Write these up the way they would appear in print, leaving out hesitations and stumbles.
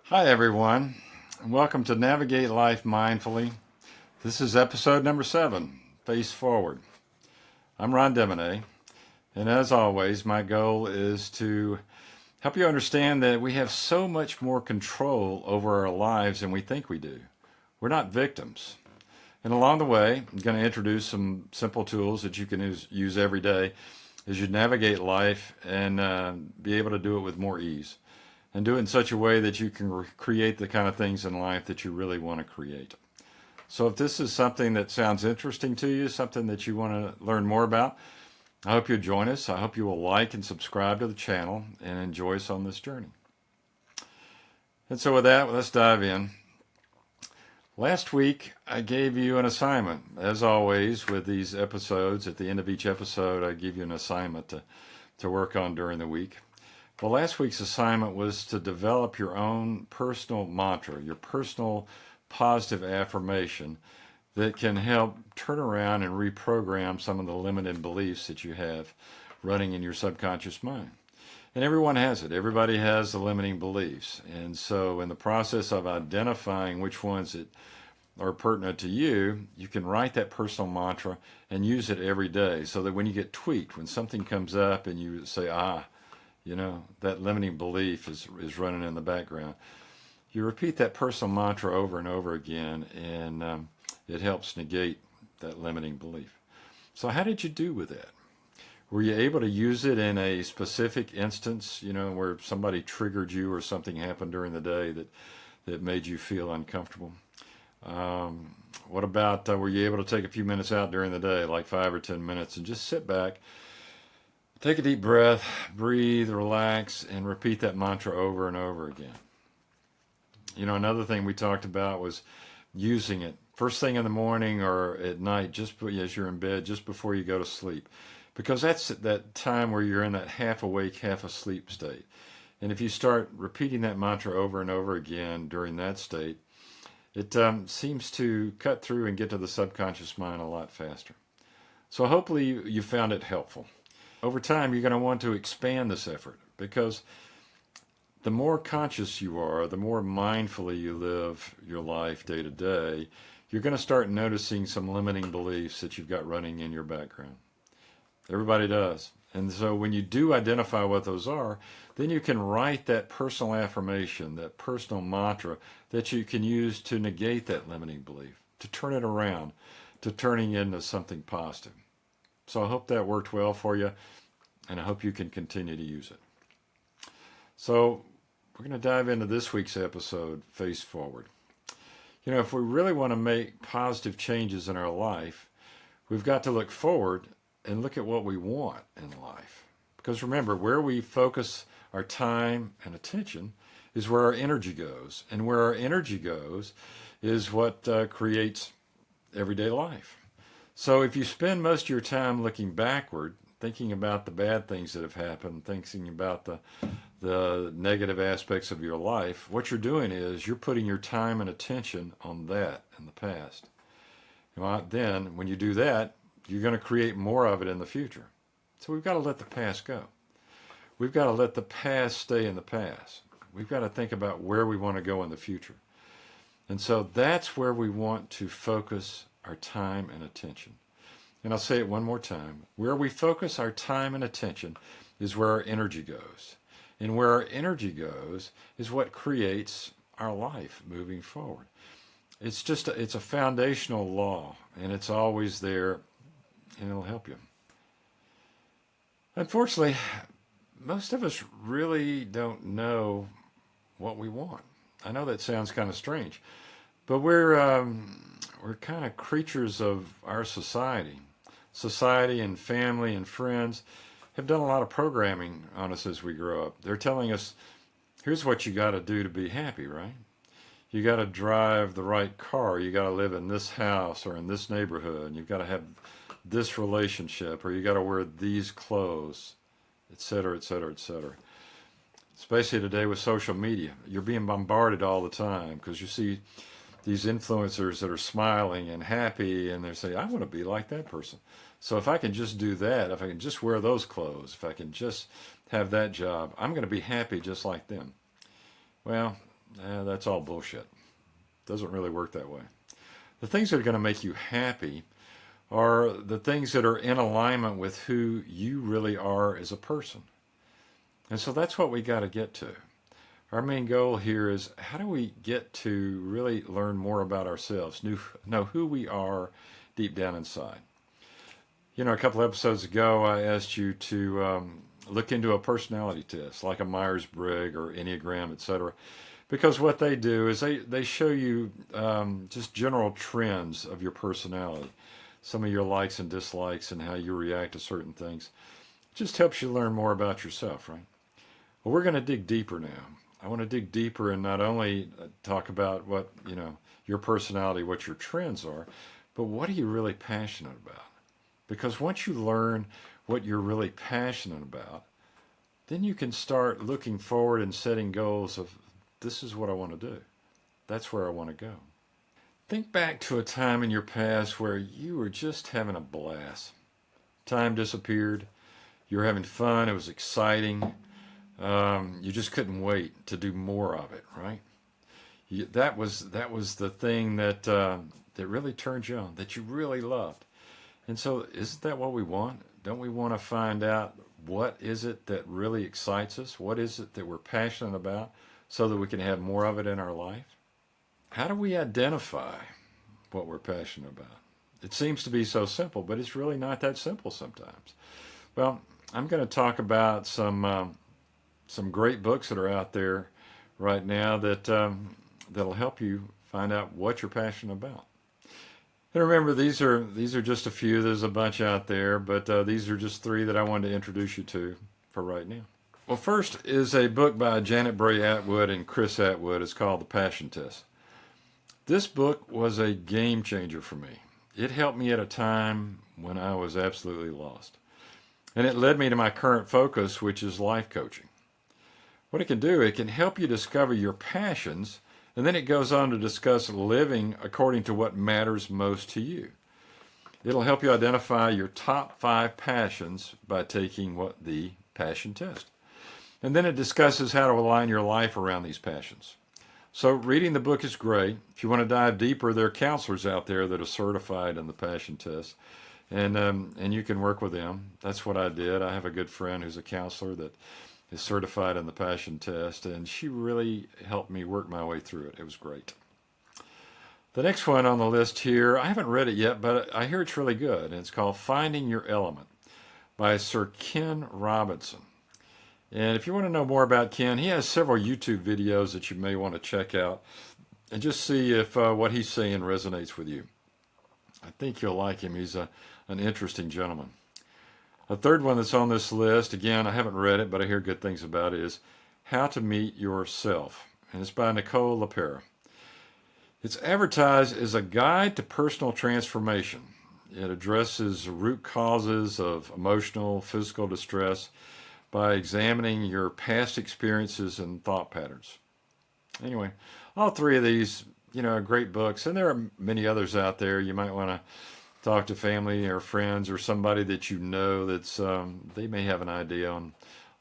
Hi, everyone, and welcome to Navigate Life Mindfully. This is episode number 7, Face Forward. I'm Ron Demonay, and as always, my goal is to help you understand that we have so much more control over our lives than we think we do. We're not victims. And along the way, I'm going to introduce some simple tools that you can use every day as you navigate life and be able to do it with more ease and do it in such a way that you can create the kind of things in life that you really want to create. So if this is something that sounds interesting to you, something that you want to learn more about, I hope you'll join us. I hope you will like and subscribe to the channel and enjoy us on this journey. And so with that, let's dive in. Last week, I gave you an assignment. As always, with these episodes, at the end of each episode, I give you an assignment to work on during the week. Well, last week's assignment was to develop your own personal mantra, your personal positive affirmation that can help turn around and reprogram some of the limited beliefs that you have running in your subconscious mind. And everyone has it. Everybody has the limiting beliefs. And so in the process of identifying which ones that are pertinent to you, you can write that personal mantra and use it every day so that when you get tweaked, when something comes up and you say, that limiting belief is running in the background. You repeat that personal mantra over and over again, and it helps negate that limiting belief. So how did you do with that? Were you able to use it in a specific instance, where somebody triggered you or something happened during the day that made you feel uncomfortable? What about, were you able to take a few minutes out during the day, like 5 or 10 minutes, and just sit back, take a deep breath, breathe, relax, and repeat that mantra over and over again? Another thing we talked about was using it first thing in the morning or at night, just as you're in bed, just before you go to sleep. Because that's that time where you're in that half awake, half asleep state. And if you start repeating that mantra over and over again during that state, it seems to cut through and get to the subconscious mind a lot faster. So hopefully you found it helpful. Over time, you're going to want to expand this effort because the more conscious you are, the more mindfully you live your life day to day, you're going to start noticing some limiting beliefs that you've got running in your background. Everybody does. And so when you do identify what those are, then you can write that personal affirmation, that personal mantra that you can use to negate that limiting belief, to turn it around, to turning it into something positive. So I hope that worked well for you, and I hope you can continue to use it. So we're going to dive into this week's episode, Face Forward. If we really want to make positive changes in our life, we've got to look forward and look at what we want in life. Because remember, where we focus our time and attention is where our energy goes. And where our energy goes is what creates everyday life. So if you spend most of your time looking backward, thinking about the bad things that have happened, thinking about the negative aspects of your life, what you're doing is you're putting your time and attention on that in the past. Then when you do that, you're going to create more of it in the future. So we've got to let the past go. We've got to let the past stay in the past. We've got to think about where we want to go in the future. And so that's where we want to focus our time and attention. And I'll say it one more time. Where we focus our time and attention is where our energy goes. And where our energy goes is what creates our life moving forward. It's a foundational law, and it's always there, and it'll help you. Unfortunately, most of us really don't know what we want. I know that sounds kind of strange, but we're kind of creatures of our society. Society and family and friends have done a lot of programming on us as we grow up. They're telling us, here's what you got to do to be happy, right? You got to drive the right car. You got to live in this house or in this neighborhood. And you've got to have this relationship, or you got to wear these clothes, et cetera, et cetera, et cetera. Especially today with social media, you're being bombarded all the time because you see these influencers that are smiling and happy, and they say, I want to be like that person. So if I can just do that, if I can just wear those clothes, if I can just have that job, I'm going to be happy just like them. Well, that's all bullshit. Doesn't really work that way. The things that are going to make you happy are the things that are in alignment with who you really are as a person. And so that's what we got to get to. Our main goal here is how do we get to really learn more about ourselves, know who we are deep down inside. You know, a couple episodes ago, I asked you to look into a personality test like a Myers-Briggs or Enneagram, etc. Because what they do is they show you just general trends of your personality, some of your likes and dislikes, and how you react to certain things. It just helps you learn more about yourself, right? Well, we're going to dig deeper now. I want to dig deeper and not only talk about what, your personality, what your trends are, but what are you really passionate about? Because once you learn what you're really passionate about, then you can start looking forward and setting goals of this is what I want to do. That's where I want to go. Think back to a time in your past where you were just having a blast. Time disappeared. You were having fun. It was exciting. You just couldn't wait to do more of it, right? That was the thing that really turned you on, that you really loved. And so, isn't that what we want? Don't we want to find out what is it that really excites us? What is it that we're passionate about so that we can have more of it in our life? How do we identify what we're passionate about? It seems to be so simple, but it's really not that simple sometimes. Well, I'm going to talk about some great books that are out there right now that'll help you find out what you're passionate about. And remember, these are just a few. There's a bunch out there, but these are just three that I wanted to introduce you to for right now. Well, first is a book by Janet Bray Atwood and Chris Atwood. It's called The Passion Test. This book was a game changer for me. It helped me at a time when I was absolutely lost. And it led me to my current focus, which is life coaching. What it can do, it can help you discover your passions, and then it goes on to discuss living according to what matters most to you. It'll help you identify your top 5 passions by taking the passion test. And then it discusses how to align your life around these passions. So reading the book is great. If you want to dive deeper, there are counselors out there that are certified in the passion test, and you can work with them. That's what I did. I have a good friend who's a counselor that is certified in the passion test, and she really helped me work my way through it. It was great. The next one on the list here, I haven't read it yet, but I hear it's really good, and it's called Finding Your Element by Sir Ken Robinson. And if you want to know more about Ken, he has several YouTube videos that you may want to check out and just see if what he's saying resonates with you. I think you'll like him. He's an interesting gentleman. A third one that's on this list, again, I haven't read it, but I hear good things about it, is How to Meet Yourself. And it's by Nicole LePera. It's advertised as a guide to personal transformation. It addresses root causes of emotional, physical distress by examining your past experiences and thought patterns. Anyway, all three of these, are great books, and there are many others out there. You might want to talk to family or friends or somebody that you know that's they may have an idea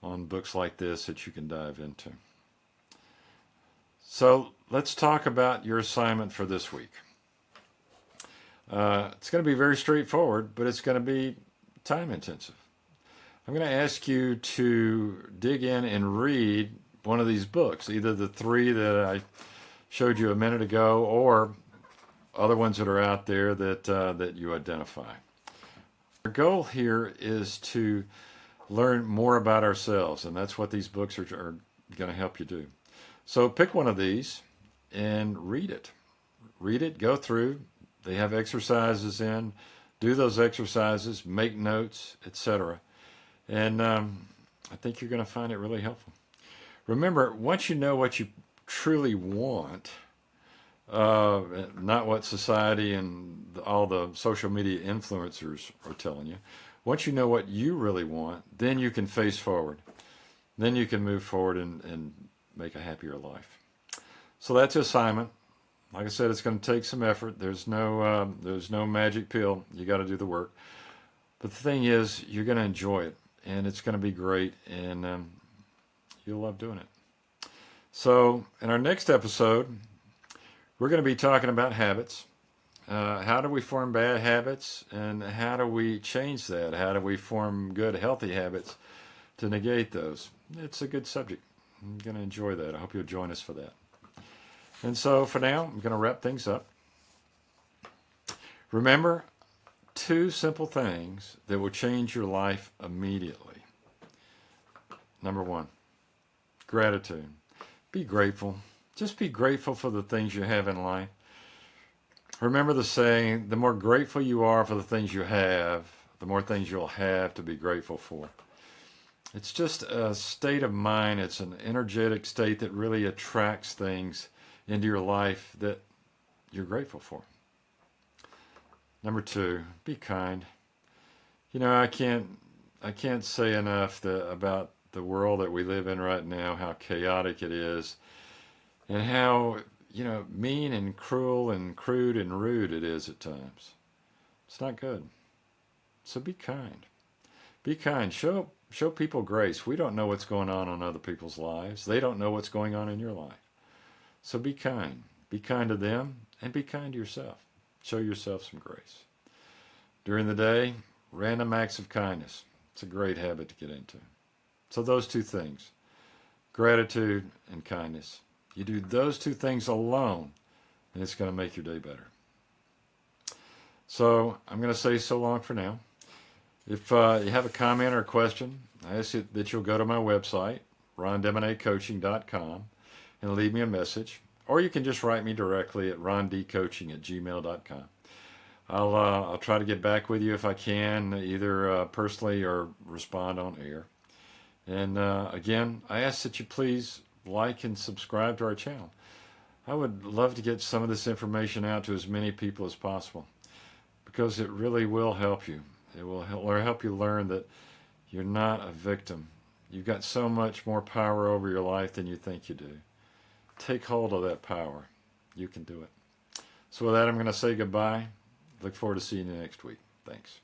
on books like this that you can dive into. So let's talk about your assignment for this week. It's going to be very straightforward, but it's going to be time intensive. I'm going to ask you to dig in and read one of these books, either the 3 that I showed you a minute ago or other ones that are out there that you identify. Our goal here is to learn more about ourselves, and that's what these books are going to help you do. So pick one of these and read it. Read it, go through. They have exercises in. Do those exercises, make notes, etc. And I think you're going to find it really helpful. Remember, once you know what you truly want, not what society and all the social media influencers are telling you, once you know what you really want, then you can face forward. Then you can move forward and make a happier life. So that's the assignment. Like I said, it's going to take some effort. There's no magic pill. You got to do the work. But the thing is, you're going to enjoy it, and it's going to be great, and you'll love doing it. So, in our next episode, we're going to be talking about habits. How do we form bad habits, and how do we change that? How do we form good, healthy habits to negate those? It's a good subject. I'm going to enjoy that. I hope you'll join us for that. And so, for now, I'm going to wrap things up. Remember two simple things that will change your life immediately. Number one, gratitude. Be grateful. Just be grateful for the things you have in life. Remember the saying, the more grateful you are for the things you have, the more things you'll have to be grateful for. It's just a state of mind. It's an energetic state that really attracts things into your life that you're grateful for. Number two, be kind. I can't say enough about the world that we live in right now, how chaotic it is, and how, mean and cruel and crude and rude it is at times. It's not good. So be kind. Be kind. Show people grace. We don't know what's going on other people's lives. They don't know what's going on in your life. So be kind. Be kind to them and be kind to yourself. Show yourself some grace. During the day, random acts of kindness. It's a great habit to get into. So those two things, gratitude and kindness. You do those two things alone, and it's going to make your day better. So I'm going to say so long for now. If you have a comment or a question, I ask that you'll go to my website, rondemonecoaching.com, and leave me a message. Or you can just write me directly at rondcoaching@gmail.com. I'll try to get back with you if I can, either personally or respond on air. And again, I ask that you please like and subscribe to our channel. I would love to get some of this information out to as many people as possible, because it really will help you. It will help you learn that you're not a victim. You've got so much more power over your life than you think you do. Take hold of that power. You can do it. So with that, I'm going to say goodbye. Look forward to seeing you next week. Thanks.